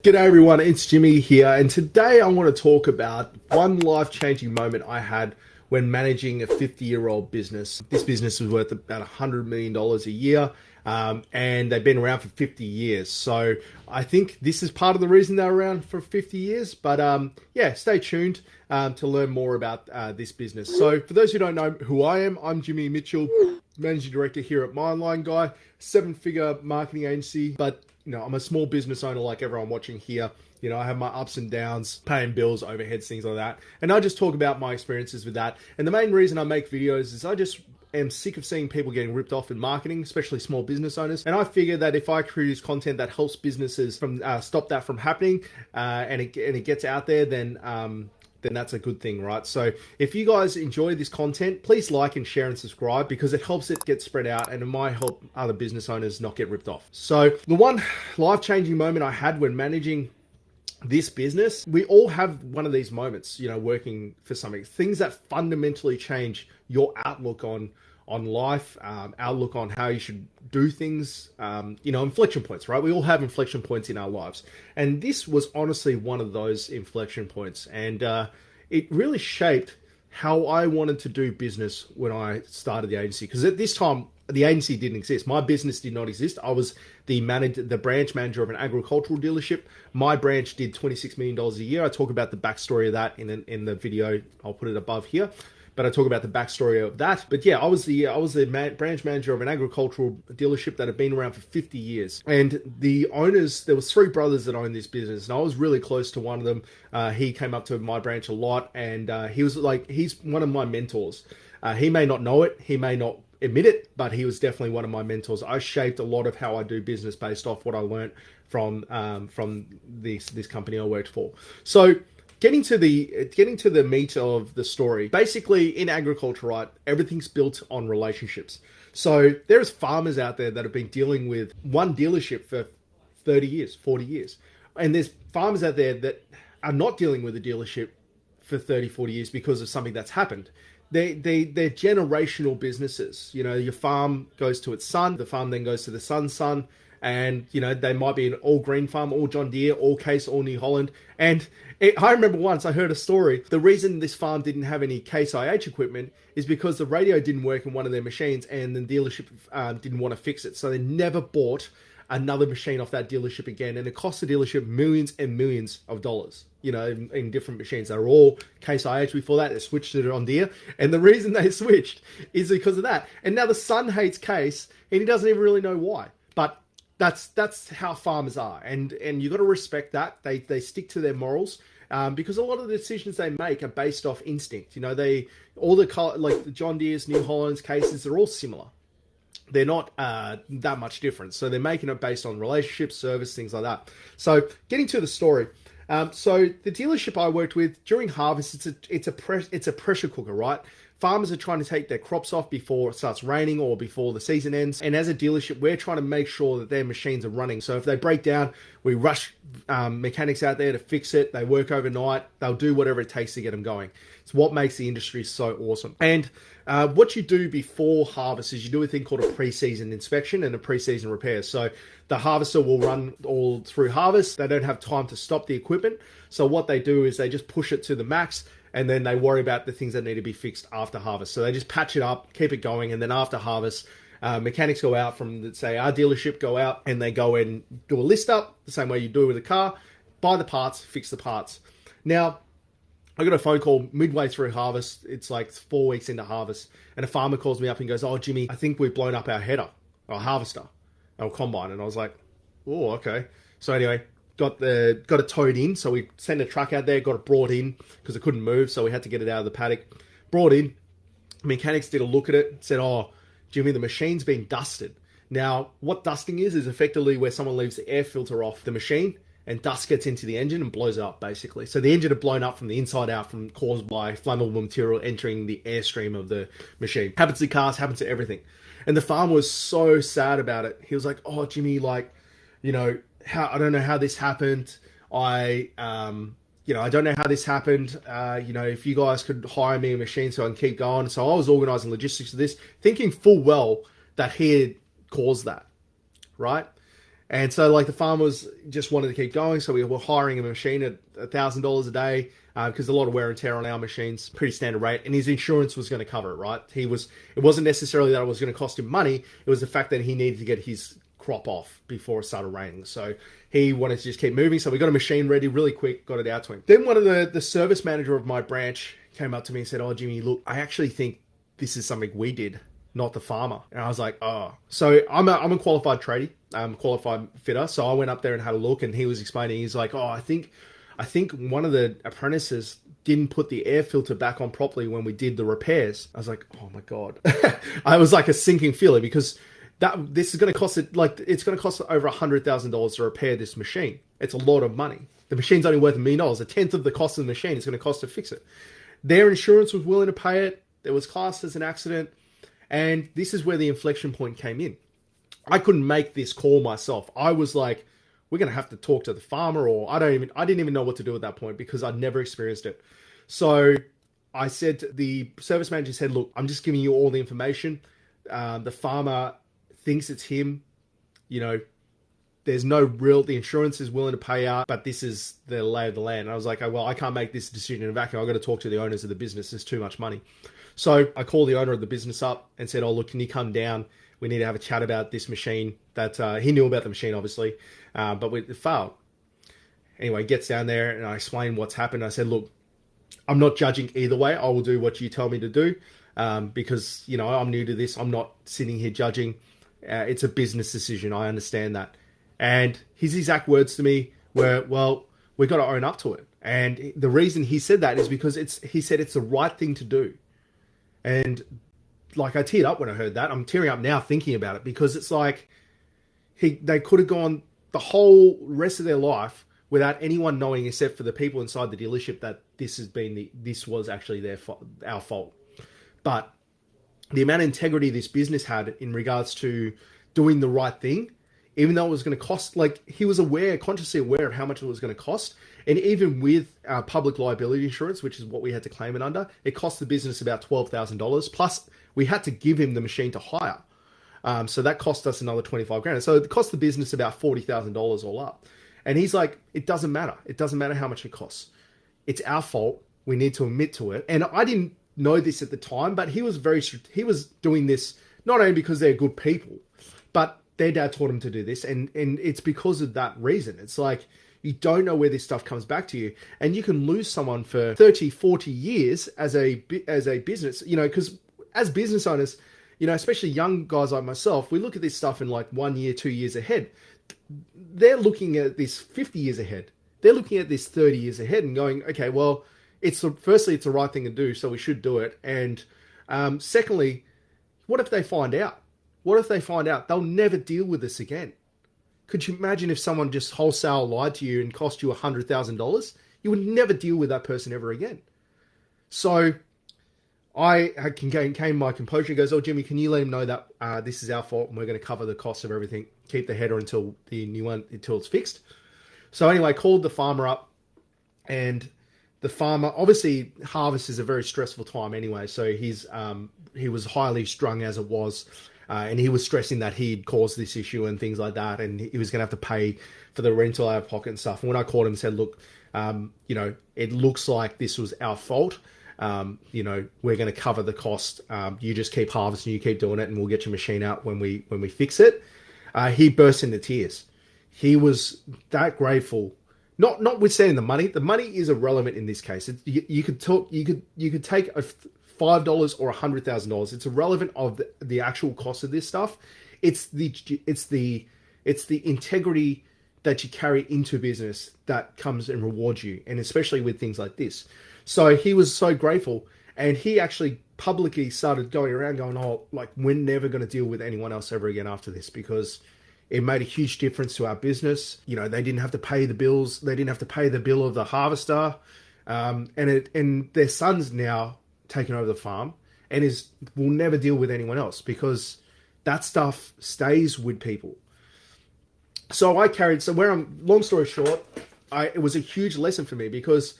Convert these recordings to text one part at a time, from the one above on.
G'day everyone, it's Jimmy here, and today I want to talk about one life-changing moment I had when managing a 50-year-old business. This business was worth about $100 million a year, and they've been around for 50 years. So I think this is part of the reason they're around for 50 years. But yeah, stay tuned to learn more about this business. So for those who don't know who I am, I'm Jimmy Mitchell, Managing Director here at Mindline Guy, seven-figure marketing agency, but I'm a small business owner like everyone watching here. I have my ups and downs, paying bills, overheads, things like that. And I just talk about my experiences with that. And the main reason I make videos is I just am sick of seeing people getting ripped off in marketing, especially small business owners. And I figure that if I produce content that helps businesses from stop that from happening, and it gets out there, then that's a good thing, right? So if you guys enjoy this content, please like and share and subscribe because it helps it get spread out and it might help other business owners not get ripped off. So the one life-changing moment I had when managing this business, we all have one of these moments, working for something, things that fundamentally change your outlook on life, outlook on how you should do things, inflection points, right? We all have inflection points in our lives. And this was honestly one of those inflection points. And it really shaped how I wanted to do business when I started the agency. Because at this time, the agency didn't exist. My business did not exist. I was the branch manager of an agricultural dealership. My branch did $26 million a year. I talk about the backstory of that in the video. I'll put it above here. But I talk about the backstory of that. But yeah, I was the branch manager of an agricultural dealership that had been around for 50 years. And the owners, there was three brothers that owned this business, and I was really close to one of them. He came up to my branch a lot, and he's one of my mentors. He may not know it, he may not admit it, but he was definitely one of my mentors. I shaped a lot of how I do business based off what I learned from this company I worked for. So Getting to the meat of the story, basically in agriculture, right, everything's built on relationships. So there's farmers out there that have been dealing with one dealership for 30 years, 40 years. And there's farmers out there that are not dealing with a dealership for 30, 40 years because of something that's happened. They're generational businesses. Your farm goes to its son, the farm then goes to the son's son. And, they might be an all green farm, all John Deere, all Case, all New Holland. And I remember once I heard a story. The reason this farm didn't have any Case IH equipment is because the radio didn't work in one of their machines and the dealership didn't want to fix it. So they never bought another machine off that dealership again. And it cost the dealership millions and millions of dollars, in different machines. They were all Case IH before that. They switched to John Deere. And the reason they switched is because of that. And now the son hates Case and he doesn't even really know why. But that's how farmers are, and you got to respect that. They stick to their morals, because a lot of the decisions they make are based off instinct. Like the John Deere's, New Holland's, Cases, they're all similar. They're not that much different. So they're making it based on relationships, service, things like that. So getting to the story. So the dealership I worked with during harvest, it's a pressure cooker, right? Farmers are trying to take their crops off before it starts raining or before the season ends. And as a dealership, we're trying to make sure that their machines are running. So if they break down, we rush mechanics out there to fix it. They work overnight. They'll do whatever it takes to get them going. It's what makes the industry so awesome. And what you do before harvest is you do a thing called a pre-season inspection and a pre-season repair. So the harvester will run all through harvest. They don't have time to stop the equipment. So what they do is they just push it to the max, and then they worry about the things that need to be fixed after harvest. So they just patch it up, keep it going, and then after harvest, mechanics go out from, say, our dealership, go out and they go and do a list up, the same way you do with a car, buy the parts, fix the parts. Now, I got a phone call midway through harvest. It's like 4 weeks into harvest, and a farmer calls me up and goes, "Oh, Jimmy, I think we've blown up our header, our harvester, our combine." And I was like, "Oh, okay." So anyway, got it towed in. So we sent a truck out there, got it brought in because it couldn't move. So we had to get it out of the paddock. Brought in. Mechanics did a look at it, said, "Oh, Jimmy, the machine's been dusted." Now, what dusting is effectively where someone leaves the air filter off the machine and dust gets into the engine and blows it up, basically. So the engine had blown up from the inside out caused by flammable material entering the airstream of the machine. Happens to cars, happens to everything. And the farmer was so sad about it. He was like, "Oh, Jimmy, I don't know how this happened. I don't know how this happened. If you guys could hire me a machine so I can keep going." So I was organizing logistics of this, thinking full well that he had caused that, right? And so like the farmers just wanted to keep going. So we were hiring a machine at $1,000 a day because a lot of wear and tear on our machines, pretty standard rate. And his insurance was going to cover it, right? It wasn't necessarily that it was going to cost him money. It was the fact that he needed to get his crop off before it started raining. So he wanted to just keep moving. So we got a machine ready really quick, got it out to him. Then one of the service manager of my branch came up to me and said, "Oh, Jimmy, look, I actually think this is something we did, not the farmer." And I was like, "Oh." So I'm a qualified tradie, qualified fitter. So I went up there and had a look, and he was explaining. He's like, "Oh, I think one of the apprentices didn't put the air filter back on properly when we did the repairs." I was like, "Oh my god." I was like a sinking feeling because this is going to cost it's going to cost over $100,000 to repair this machine. It's a lot of money. The machine's only worth $1 million. A tenth of the cost of the machine is going to cost to fix it. Their insurance was willing to pay it. It was classed as an accident. And this is where the inflection point came in. I couldn't make this call myself. I was like, we're going to have to talk to the farmer, or I didn't even know what to do at that point because I'd never experienced it. So I said, the service manager said, "Look, I'm just giving you all the information. The farmer thinks it's him. You know, there's the insurance is willing to pay out, but this is the lay of the land." And I was like, "Oh, well, I can't make this decision in a vacuum. I've got to talk to the owners of the business. There's too much money." So I called the owner of the business up and said, "Oh, look, can you come down? We need to have a chat about this machine." That he knew about the machine, obviously, but it failed. Anyway, he gets down there and I explained what's happened. I said, "Look, I'm not judging either way. I will do what you tell me to do because, you know, I'm new to this. I'm not sitting here judging. It's a business decision. I understand that." And his exact words to me were, "Well, we've got to own up to it." And the reason he said that is because he said it's the right thing to do. And like I teared up when I heard that. I'm tearing up now thinking about it because it's like they could have gone the whole rest of their life without anyone knowing, except for the people inside the dealership, that this was actually our fault. But the amount of integrity this business had in regards to doing the right thing, even though it was going to cost, like he was consciously aware of how much it was going to cost. And even with our public liability insurance, which is what we had to claim it under, it cost the business about $12,000. Plus we had to give him the machine to hire. So that cost us another 25 grand. So it cost the business about $40,000 all up. And he's like, "It doesn't matter. It doesn't matter how much it costs. It's our fault. We need to admit to it." And I didn't know this at the time, but he was doing this not only because they're good people, but their dad taught him to do this. And it's because of that reason. It's like, you don't know where this stuff comes back to you. And you can lose someone for 30, 40 years as a business, you know, because as business owners, you know, especially young guys like myself, we look at this stuff in like 1 year, 2 years ahead. They're looking at this 50 years ahead. They're looking at this 30 years ahead and going, okay, well, firstly, it's the right thing to do, so we should do it. And secondly, what if they find out? What if they find out? They'll never deal with this again. Could you imagine if someone just wholesale lied to you and cost you $100,000? You would never deal with that person ever again. So I came my composure. He goes, "Oh, Jimmy, can you let him know that this is our fault and we're going to cover the cost of everything. Keep the header until it's fixed." So anyway, I called the farmer up, and the farmer, obviously harvest is a very stressful time anyway. So he was highly strung as it was. And he was stressing that he'd caused this issue and things like that. And he was going to have to pay for the rental out of pocket and stuff. And when I called him and said, "Look, you know, it looks like this was our fault. You know, we're going to cover the cost. You just keep harvesting, you keep doing it, and we'll get your machine out when we fix it." He burst into tears. He was that grateful. Notwithstanding the money. The money is irrelevant in this case. You could take $5 or $100,000. It's irrelevant of the actual cost of this stuff. It's the integrity that you carry into business that comes and rewards you, and especially with things like this. So he was so grateful, and he actually publicly started going around going, "Oh, like, we're never going to deal with anyone else ever again after this, because it made a huge difference to our business. You know, they didn't have to pay the bills. They didn't have to pay the bill of the harvester, and their son's now taken over the farm and will never deal with anyone else, because that stuff stays with people." So long story short, it was a huge lesson for me, because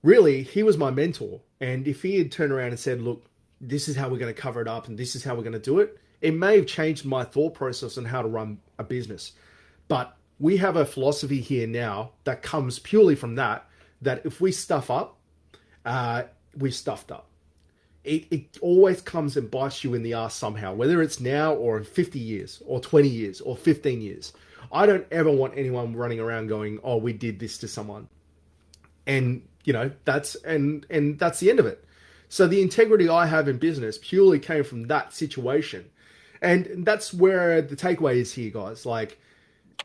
really he was my mentor. And if he had turned around and said, "Look, this is how we're going to cover it up and this is how we're going to do it," it may have changed my thought process on how to run a business. But we have a philosophy here now that comes purely from that if we stuff up, we stuffed up. It always comes and bites you in the ass somehow, whether it's now or in 50 years or 20 years or 15 years. I don't ever want anyone running around going, oh, we did this to someone. And, that's the end of it. So the integrity I have in business purely came from that situation. And that's where the takeaway is here, guys. Like,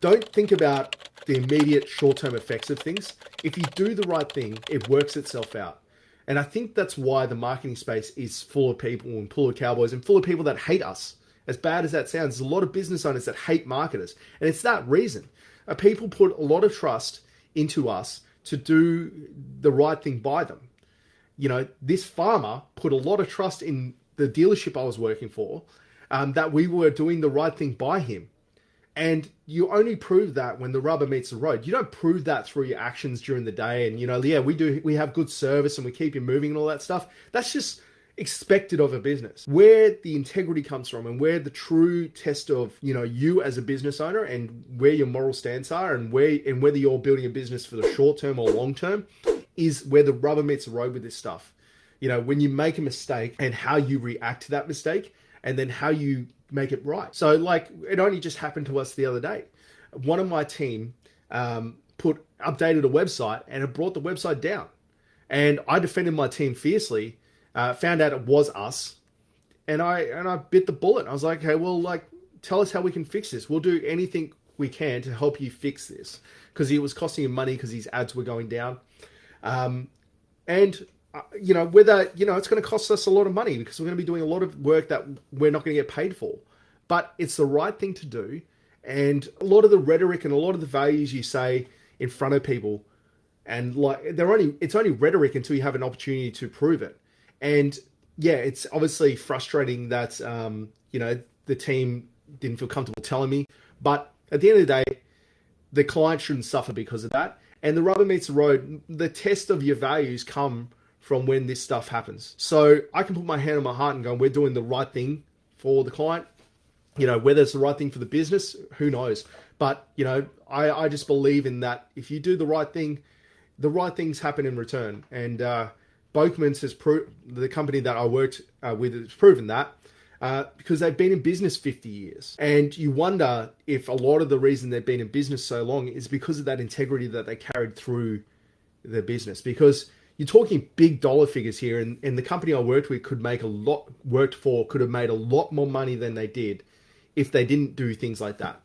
don't think about the immediate short-term effects of things. If you do the right thing, it works itself out. And I think that's why the marketing space is full of people and full of cowboys and full of people that hate us. As bad as that sounds, there's a lot of business owners that hate marketers. And it's that reason. People put a lot of trust into us to do the right thing by them. This farmer put a lot of trust in the dealership I was working for, that we were doing the right thing by him. And you only prove that when the rubber meets the road. You don't prove that through your actions during the day. And, we have good service and we keep you moving and all that stuff. That's just expected of a business. Where the integrity comes from and where the true test of, you as a business owner and where your moral stance are and whether you're building a business for the short term or long term is where the rubber meets the road with this stuff. When you make a mistake and how you react to that mistake and then how you make it right. So it only just happened to us the other day. One of my team updated a website and it brought the website down. And I defended my team fiercely, found out it was us. And I bit the bullet. I was like, okay, well, tell us how we can fix this. We'll do anything we can to help you fix this. Because it was costing him money because his ads were going down. Whether, it's going to cost us a lot of money because we're going to be doing a lot of work that we're not going to get paid for. But it's the right thing to do. And a lot of the rhetoric and a lot of the values you say in front of people, and it's only rhetoric until you have an opportunity to prove it. And yeah, it's obviously frustrating that, the team didn't feel comfortable telling me. But at the end of the day, the client shouldn't suffer because of that. And the rubber meets the road. The test of your values come from when this stuff happens. So I can put my hand on my heart and go, we're doing the right thing for the client. Whether it's the right thing for the business, who knows? But, I just believe in that. If you do the right thing, the right things happen in return. And Boakmans the company that I worked with has proven that because they've been in business 50 years. And you wonder if a lot of the reason they've been in business so long is because of that integrity that they carried through their business. Because you're talking big dollar figures here, and the company I worked with could have made a lot more money than they did if they didn't do things like that.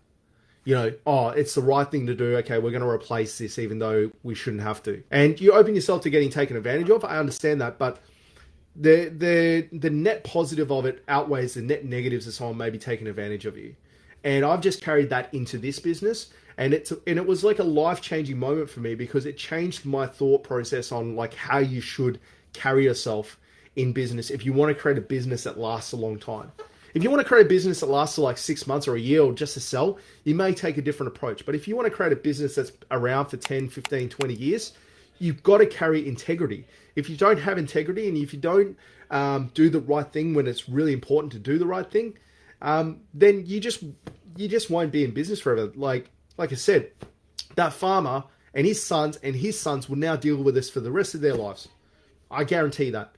It's the right thing to do. Okay, we're going to replace this even though we shouldn't have to. And you open yourself to getting taken advantage of. I understand that, but the net positive of it outweighs the net negatives of someone maybe taking advantage of you. And I've just carried that into this business. And it was like a life-changing moment for me because it changed my thought process on how you should carry yourself in business if you want to create a business that lasts a long time. If you want to create a business that lasts for 6 months or a year or just to sell, you may take a different approach. But if you want to create a business that's around for 10, 15, 20 years, you've got to carry integrity. If you don't have integrity and if you don't do the right thing when it's really important to do the right thing, then you just won't be in business forever. Like I said, that farmer and his sons will now deal with this for the rest of their lives. I guarantee that.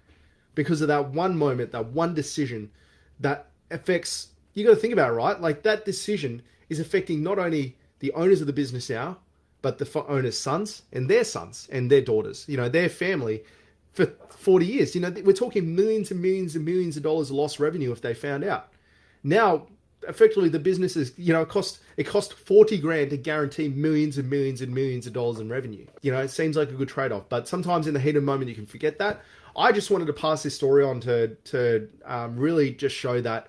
Because of that one moment, that one decision that affects, you got to think about it, right? That decision is affecting not only the owners of the business now, but the owners' sons and their daughters, their family for 40 years. We're talking millions and millions and millions of dollars of lost revenue if they found out. Now, effectively, the business is, it cost 40 grand to guarantee millions and millions and millions of dollars in revenue. It seems like a good trade-off, but sometimes in the heat of the moment, you can forget that. I just wanted to pass this story on to really just show that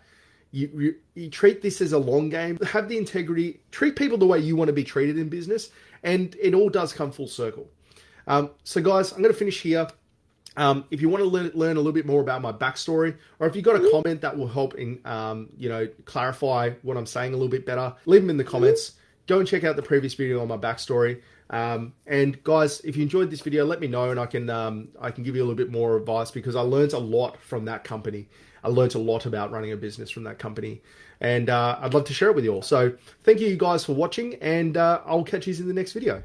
you treat this as a long game, have the integrity, treat people the way you want to be treated in business, and it all does come full circle. So guys, I'm going to finish here. If you want to learn a little bit more about my backstory, or if you've got a comment that will help in, clarify what I'm saying a little bit better, leave them in the comments. Go and check out the previous video on my backstory. And guys, if you enjoyed this video, let me know, and I can give you a little bit more advice, because I learned a lot from that company. I learned a lot about running a business from that company, and I'd love to share it with you all. So thank you guys for watching, and I'll catch you in the next video.